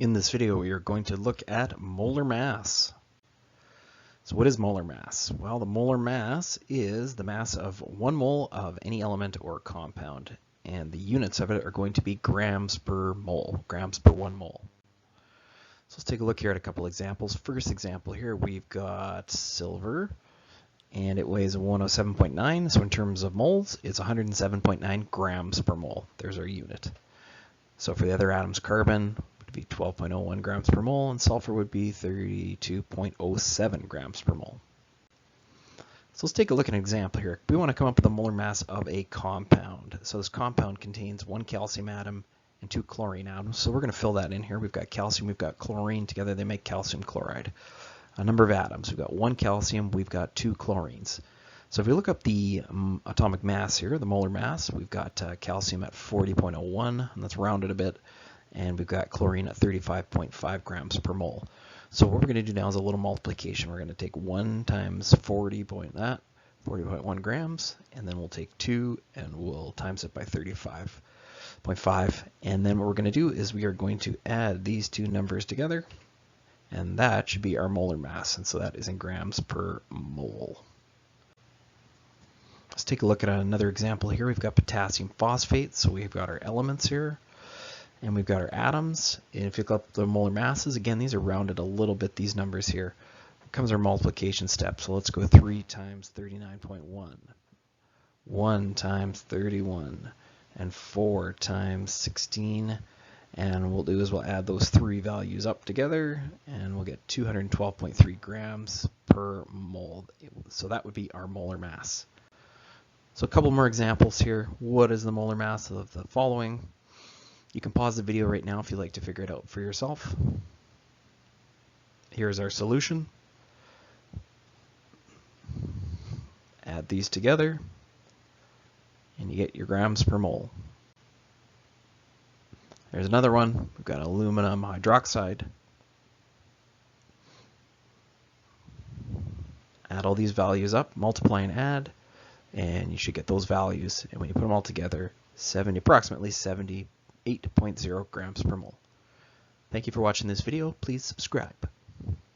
In this video, we are going to look at molar mass. So what is molar mass? Well, the molar mass is the mass of 1 mole of any element or compound, and the units of it are going to be grams per mole, grams per 1 mole. So let's take a look here at a couple examples. First example here, we've got silver, and it weighs 107.9, so in terms of moles, it's 107.9 grams per mole. There's our unit. So for the other atoms, carbon would be 12.01 grams per mole, and sulfur would be 32.07 grams per mole. So let's take a look at an example here. We want to come up with the molar mass of a compound. So this compound contains 1 calcium atom and 2 chlorine atoms. So we're going to fill that in here. We've got calcium, we've got chlorine. Together they make calcium chloride. A number of atoms. We've got 1 calcium, we've got 2 chlorines. So if we look up the atomic mass here, the molar mass, we've got calcium at 40.01, and that's rounded a bit, and we've got chlorine at 35.5 grams per mole. So what we're going to do now is a little multiplication. We're going to take 1 times 40.1 grams, and then we'll take 2 and we'll times it by 35.5. And then what we're going to do is we are going to add these two numbers together, and that should be our molar mass, and so that is in grams per mole. Let's take a look at another example here. We've got potassium phosphate, so we've got our elements here, and we've got our atoms. And if you look up the molar masses, again, these are rounded a little bit, these numbers here. Here comes our multiplication step, so let's go 3 times 39.1, 1 times 31, and 4 times 16. And what we'll do is we'll add those 3 values up together, and we'll get 212.3 grams per mole. So that would be our molar mass. So a couple more examples here. What is the molar mass of the following? You can pause the video right now if you'd like to figure it out for yourself. Here's our solution. Add these together, and you get your grams per mole. There's another one. We've got aluminum hydroxide. Add all these values up, multiply and add, and you should get those values. And when you put them all together, approximately 78.0 grams per mole. Thank you for watching this video. Please subscribe.